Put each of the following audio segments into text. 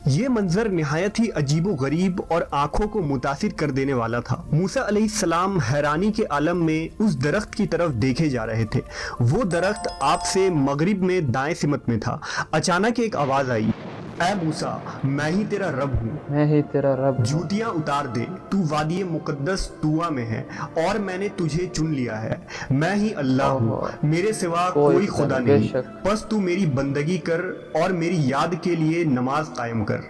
یہ منظر نہایت ہی عجیب و غریب اور آنکھوں کو متاثر کر دینے والا تھا۔ موسیٰ علیہ السلام حیرانی کے عالم میں اس درخت کی طرف دیکھے جا رہے تھے۔ وہ درخت آپ سے مغرب میں دائیں سمت میں تھا۔ اچانک ایک آواز آئی، اے موسیٰ، میں ہی تیرا رب ہوں، جوتیاں اتار دے، تو وادی مقدس طوٰ میں ہے اور میں نے تجھے چن لیا ہے۔ میں ہی اللہ ہوں، میرے سوا کوئی خدا نہیں، بس تو میری بندگی کر اور میری یاد کے لیے نماز قائم کر۔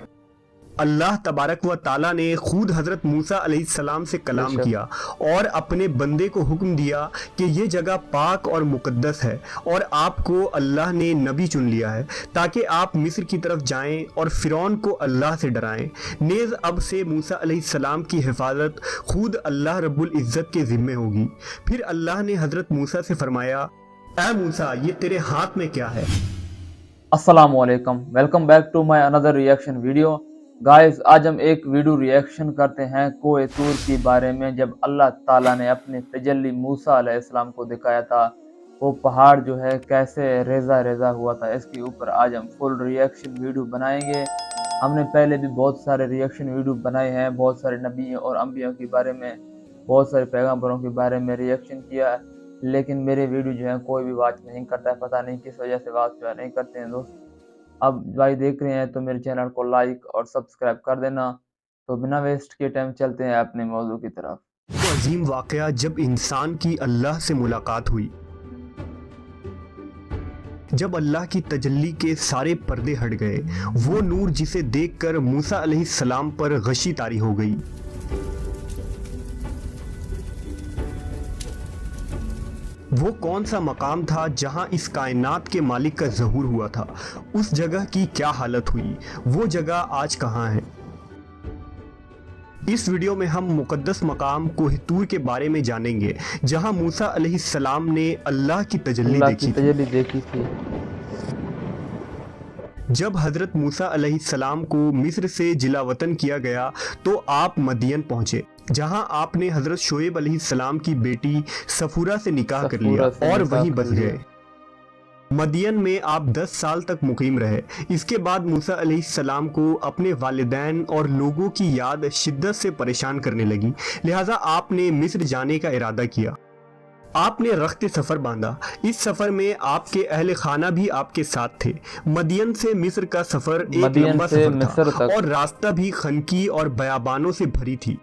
اللہ تبارک و تعالیٰ نے خود حضرت موسیٰ علیہ السلام سے کلام کیا اور اپنے بندے کو حکم دیا کہ یہ جگہ پاک اور مقدس ہے اور آپ کو اللہ نے نبی چن لیا ہے تاکہ آپ مصر کی طرف جائیں اور فرعون کو اللہ سے ڈرائیں۔ نیز اب سے موسیٰ علیہ السلام کی حفاظت خود اللہ رب العزت کے ذمے ہوگی۔ پھر اللہ نے حضرت موسیٰ سے فرمایا، اے موسیٰ، یہ تیرے ہاتھ میں کیا ہے؟ السلام علیکم، welcome back to my another reaction video. Guys, آج ہم ایک ویڈیو ریئیکشن کرتے ہیں کوہ طور کے بارے میں، جب اللہ تعالیٰ نے اپنے تجلی موسیٰ علیہ السلام کو دکھایا تھا۔ وہ پہاڑ جو ہے کیسے ریزہ ریزہ ہوا تھا، اس کے اوپر آج ہم فل ریئیکشن ویڈیو بنائیں گے۔ ہم نے پہلے بھی بہت سارے ریئیکشن ویڈیو بنائے ہیں، بہت سارے نبیوں اور انبیاء کے بارے میں، بہت سارے پیغمبروں کے بارے میں ریئیکشن کیا، لیکن میرے ویڈیو جو ہے کوئی بھی واچ نہیں کرتا ہے، پتہ نہیں کس وجہ سے واچ جو ہے نہیں کرتے ہیں دوست۔ اب بھائی دیکھ رہے ہیں تو میرے چینل کو لائک اور سبسکرائب کر دینا۔ تو بنا ویسٹ کے ٹائم چلتے ہیں اپنے موضوع کی طرف۔ وہ عظیم واقعہ جب انسان کی اللہ سے ملاقات ہوئی، جب اللہ کی تجلی کے سارے پردے ہٹ گئے، وہ نور جسے دیکھ کر موسیٰ علیہ السلام پر غشی طاری ہو گئی۔ وہ کون سا مقام تھا جہاں اس کائنات کے مالک کا ظہور ہوا تھا؟ اس جگہ کی کیا حالت ہوئی؟ وہ جگہ آج کہاں ہے؟ اس ویڈیو میں ہم مقدس مقام کوہ طور کے بارے میں جانیں گے، جہاں موسیٰ علیہ السلام نے اللہ کی تجلی دیکھی تھی۔ جب حضرت موسیٰ علیہ السلام کو مصر سے جلا وطن کیا گیا تو آپ مدین پہنچے، جہاں آپ نے حضرت شعیب علیہ السلام کی بیٹی صفورہ سے نکاح کر لیا اور وہیں بس گئے۔ مدین میں آپ 10 سال تک مقیم رہے۔ اس کے بعد موسیٰ علیہ السلام کو اپنے والدین اور لوگوں کی یاد شدت سے پریشان کرنے لگی، لہٰذا آپ نے مصر جانے کا ارادہ کیا۔ آپ نے رخت سفر باندھا۔ اس سفر میں آپ کے اہل خانہ بھی آپ کے ساتھ تھے۔ مدین سے مصر کا سفر ایک لمبا سفر تھا اور راستہ بھی خنکی اور بیابانوں سے بھری تھی۔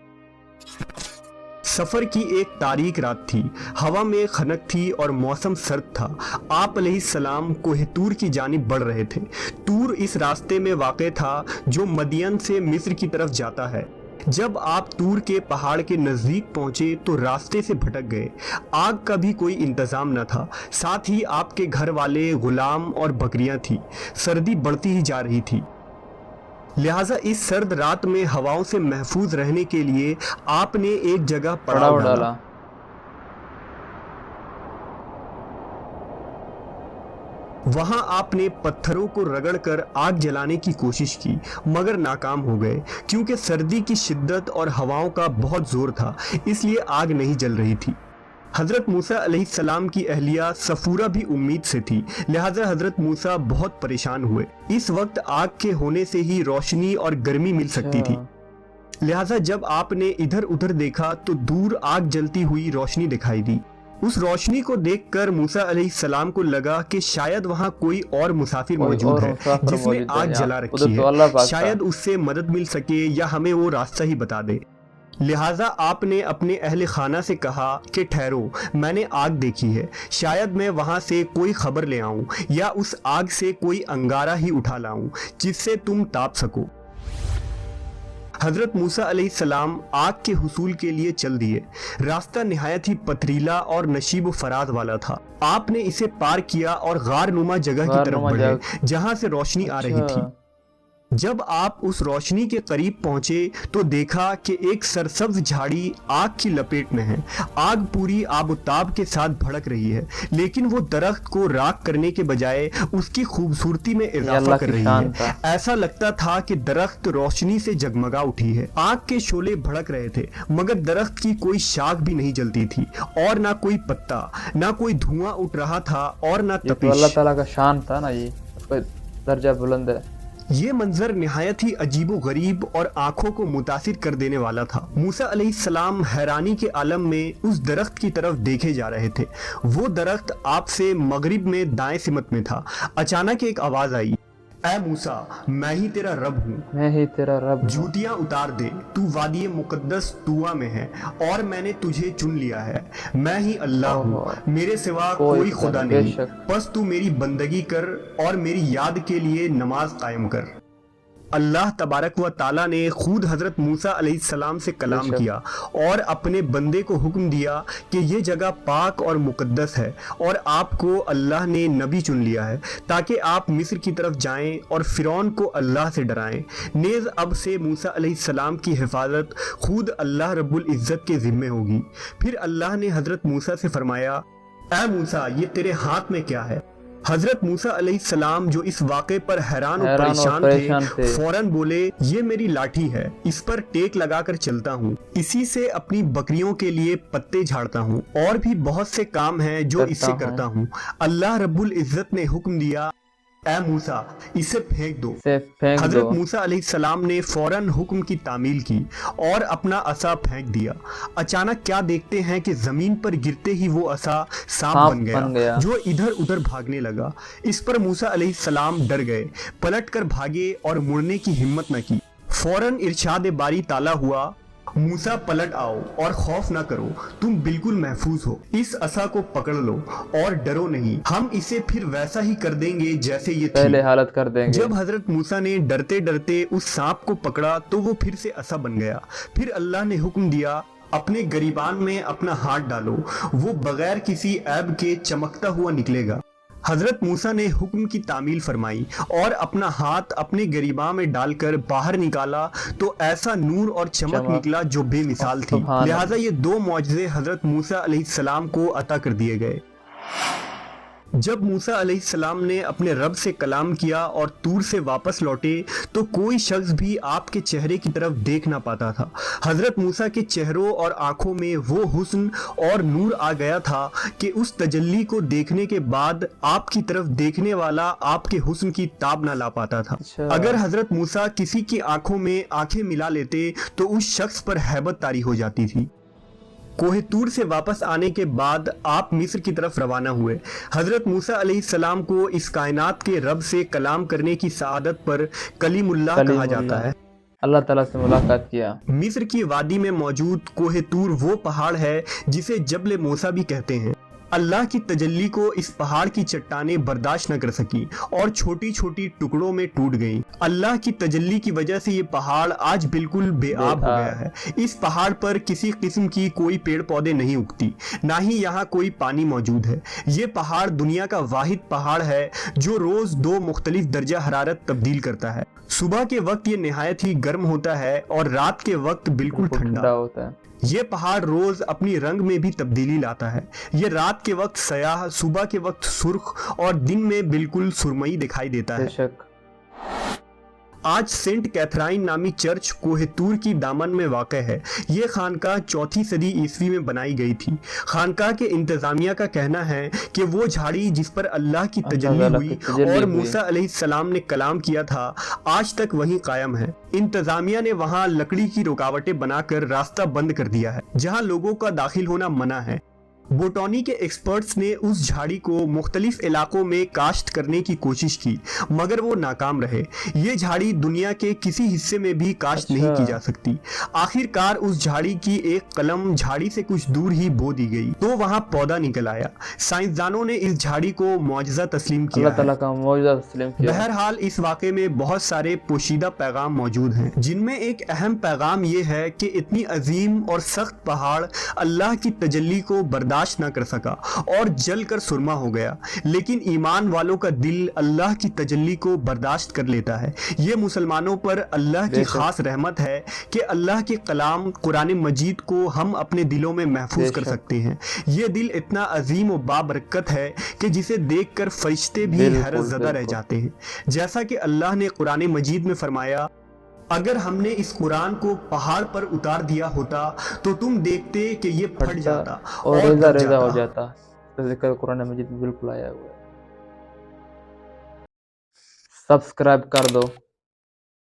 سفر کی ایک تاریک رات تھی، ہوا میں خنک تھی اور موسم سرد تھا۔ آپ علیہ السلام کوہ طور کی جانب بڑھ رہے تھے۔ طور اس راستے میں واقع تھا جو مدین سے مصر کی طرف جاتا ہے۔ جب آپ طور کے پہاڑ کے نزدیک پہنچے تو راستے سے بھٹک گئے۔ آگ کا بھی کوئی انتظام نہ تھا، ساتھ ہی آپ کے گھر والے، غلام اور بکریاں تھیں۔ سردی بڑھتی ہی جا رہی تھی، لہٰذا اس سرد رات میں ہواؤں سے محفوظ رہنے کے لیے آپ نے ایک جگہ پڑاؤ ڈالا۔ وہاں آپ نے پتھروں کو رگڑ کر آگ جلانے کی کوشش کی، مگر ناکام ہو گئے، کیونکہ سردی کی شدت اور ہواؤں کا بہت زور تھا، اس لیے آگ نہیں جل رہی تھی۔ حضرت موسیٰ علیہ السلام کی اہلیہ صفورہ بھی امید سے تھی، لہٰذا حضرت موسیٰ بہت پریشان ہوئے۔ اس وقت آگ کے ہونے سے ہی روشنی اور گرمی مل سکتی تھی، لہٰذا جب آپ نے ادھر ادھر دیکھا تو دور آگ جلتی ہوئی روشنی دکھائی دی۔ اس روشنی کو دیکھ کر موسیٰ علیہ السلام کو لگا کہ شاید وہاں کوئی اور مسافر موجود ہے جس نے آگ جلا رکھی ہے، شاید اس سے مدد مل سکے یا ہمیں وہ راستہ ہی بتا دے۔ لہٰذا آپ نے اپنے اہل خانہ سے کہا کہ ٹھہرو، میں نے آگ دیکھی ہے، شاید میں وہاں سے کوئی خبر لے آؤں یا اس آگ سے کوئی انگارہ ہی اٹھا لاؤں جس سے تم تاپ سکو۔ حضرت موسیٰ علیہ السلام آگ کے حصول کے لیے چل دیے۔ راستہ نہایت ہی پتھریلا اور نشیب و فراز والا تھا۔ آپ نے اسے پار کیا اور غار نما جگہ کی طرف بڑھے جہاں سے روشنی آ رہی تھی۔ جب آپ اس روشنی کے قریب پہنچے تو دیکھا کہ ایک سرسبز جھاڑی آگ کی لپیٹ میں ہے۔ آگ پوری آب و تاب کے ساتھ بھڑک رہی ہے، لیکن وہ درخت کو راکھ کرنے کے بجائے اس کی خوبصورتی میں اضافہ کر رہی ہے۔ ایسا لگتا تھا کہ درخت روشنی سے جگمگا اٹھی ہے۔ آگ کے شعلے بھڑک رہے تھے، مگر درخت کی کوئی شاخ بھی نہیں جلتی تھی اور نہ کوئی پتا، نہ کوئی دھواں اٹھ رہا تھا اور نہ تپش۔ اللہ تعالیٰ کا شان تھا نا، یہ اس کا درجہ بلند ہے۔ ये मंजर निहायत ही अजीबो गरीब और आंखों को मुतासिर कर देने वाला था। मूसा अलैहिस्सलाम हैरानी के आलम में उस दरख्त की तरफ देखे जा रहे थे। वो दरख्त आपसे मगरिब में दाएं सिमत में था। अचानक एक आवाज आई, ऐ मूसा, मैं ही तेरा रब हूँ, मैं ही तेरा रब हूँ। जूतियां उतार दे, तू वादी मुकद्दस तुआ में है और मैंने तुझे चुन लिया है। मैं ही अल्लाह हूँ, मेरे सिवा कोई खुदा नहीं। बस तू मेरी बंदगी कर और मेरी याद के लिए नमाज कायम कर। अल्लाह तबारक व ताला ने खुद हजरत मूसा अलैहिस्सलाम से कलाम किया और अपने बंदे को हुक्म दिया कि ये जगह पाक और मुकद्दस है और आपको अल्लाह ने नबी चुन लिया है ताकि आप मिस्र की तरफ जाएं और फिरौन को अल्लाह से डराएं। नेज़ अब से मूसा अलैहिस्सलाम की हिफाजत खुद अल्लाह रब्बुल इज़्ज़त के ज़िम्मे होगी। फिर अल्लाह ने हजरत मूसा से फरमाया, ऐ मूसा, ये तेरे हाथ में क्या है? हजरत मूसा अलैहिस्सलाम जो इस वाक़े पर हैरान और परेशान थे, फौरन बोले, ये मेरी लाठी है, इस पर टेक लगाकर चलता हूँ, इसी से अपनी बकरियों के लिए पत्ते झाड़ता हूँ और भी बहुत से काम हैं जो इससे करता हूँ। अल्लाह रब्बुल इज़्ज़त ने हुक्म दिया, ऐ मूसा, इसे फेंक दो। हजरत मूसा अलैहिस्सलाम ने फौरन हुक्म की तामील की और अपना असा फेंक दिया। अचानक क्या देखते हैं कि जमीन पर गिरते ही वो असा सांप बन गया जो इधर उधर भागने लगा। इस पर मूसा अलैहिस्सलाम डर गए, पलट कर भागे और मुड़ने की हिम्मत न की। फौरन इरशाद बारी ताला हुआ, मूसा पलट आओ और खौफ ना करो, तुम बिल्कुल महफूज हो। इस असा को पकड़ लो और डरो नहीं, हम इसे फिर वैसा ही कर देंगे जैसे ये पहले हालत कर देंगे। जब हजरत मूसा ने डरते डरते उस सांप को पकड़ा तो वो फिर से असा बन गया। फिर अल्लाह ने हुक्म दिया, अपने गिरीबान में अपना हाथ डालो, वो बगैर किसी ऐब के चमकता हुआ निकलेगा। हजरत मूसा ने हुक्म की तामील फरमाई और अपना हाथ अपने गिरीबा में डालकर बाहर निकाला तो ऐसा नूर और चमक निकला जो बेमिसाल थी। लिहाजा ये दो मौजज़े हजरत मूसा अलैहिस्सलाम को अता कर दिए गए। जब मूसा अलैहिस्सलाम ने अपने रब से कलाम किया और तूर से वापस लौटे तो कोई शख्स भी आपके चेहरे की तरफ देख ना पाता था। हजरत मूसा के चेहरों और आंखों में वो हुस्न और नूर आ गया था कि उस तजल्ली को देखने के बाद आपकी तरफ देखने वाला आपके हुस्न की ताब ना ला पाता था। अगर हजरत मूसा किसी की आंखों में आंखें मिला लेते तो उस शख्स पर हैबत तारी हो जाती थी। कोहे तूर से वापस आने के बाद आप मिस्र की तरफ रवाना हुए। हजरत मूसा अलैहिस्सलाम को इस कायनात के रब से कलाम करने की सआदत पर कलीमुल्लाह कहा जाता है। अल्लाह ताला से मुलाकात किया। मिस्र की वादी में मौजूद कोहे तूर वो पहाड़ है जिसे जबल मूसा भी कहते हैं। अल्लाह की तजल्ली को इस पहाड़ की चट्टानें बर्दाश्त न कर सकी और छोटी छोटी टुकड़ों में टूट गईं। अल्लाह की तजल्ली की वजह से ये पहाड़ आज बिल्कुल बेआब हो गया है। इस पहाड़ पर किसी किस्म की कोई पेड़ पौधे नहीं उगती, ना ही यहाँ कोई पानी मौजूद है। ये पहाड़ दुनिया का वाहिद पहाड़ है जो रोज 2 मुख्तलिफ दर्जा हरारत तब्दील करता है। सुबह के वक्त ये निहायत ही गर्म होता है और रात के वक्त बिल्कुल ठंडा होता है। ये पहाड़ रोज अपनी रंग में भी तब्दीली लाता है। ये रात के वक्त स्याह, सुबह के वक्त सुर्ख और दिन में बिल्कुल सुरमई दिखाई देता है। आज सेंट कैथराइन नामी चर्च कोहे तूर की दामन में वाक़ है। ये खानकाह 4वीं सदी ईस्वी में बनाई गई थी। खानकाह के इंतजामिया का कहना है कि वो झाड़ी जिस पर अल्लाह की तजल्ली हुई और मूसा अलैहिस्सलाम ने कलाम किया था आज तक वहीं कायम है। इंतजामिया ने वहाँ लकड़ी की रुकावटें बनाकर रास्ता बंद कर दिया है जहाँ लोगों का दाखिल होना मना है। बोटानी के एक्सपर्ट्स ने उस झाड़ी को मुख्तलिफ इलाकों में काश्त करने की कोशिश की मगर वो नाकाम रहे। ये झाड़ी दुनिया के किसी हिस्से में भी काश्त नहीं की जा सकती। आखिरकार उस झाड़ी की एक कलम झाड़ी से कुछ दूर ही बो दी गई तो वहाँ पौधा निकल आया। साइंसदानों ने इस झाड़ी को मौजज़ा तस्लीम किया है। बहरहाल इस वाक़े में बहुत सारे पोशीदा पैगाम मौजूद हैं जिनमें एक अहम पैगाम ये है कि इतनी अजीम और सख्त पहाड़ अल्लाह की तजल्ली को बर्दाश्त न कर सका और जल कर सुरमा हो गया, लेकिन ईमान वालों का दिल अल्लाह की तजल्ली को बर्दाश्त कर लेता है। ये मुसलमानों पर अल्लाह की खास रहमत है कि अल्लाह के कलाम कुरान मजीद को हम अपने दिलों में महफूज कर सकते हैं। ये दिल इतना अजीम और बाबरकत है कि जिसे देखकर फरिश्ते भी हैरत ज़दा रह जाते हैं। जैसा कि अल्लाह ने कुरान मजीद में फरमाया, अगर हमने इस कुरान को पहाड़ पर उतार दिया होता तो तुम देखते कि ये फट जाता और रेजा हो जाता। जिक्र कुरान मजीद में बिल्कुल आया हुआ है। सब्सक्राइब कर दो।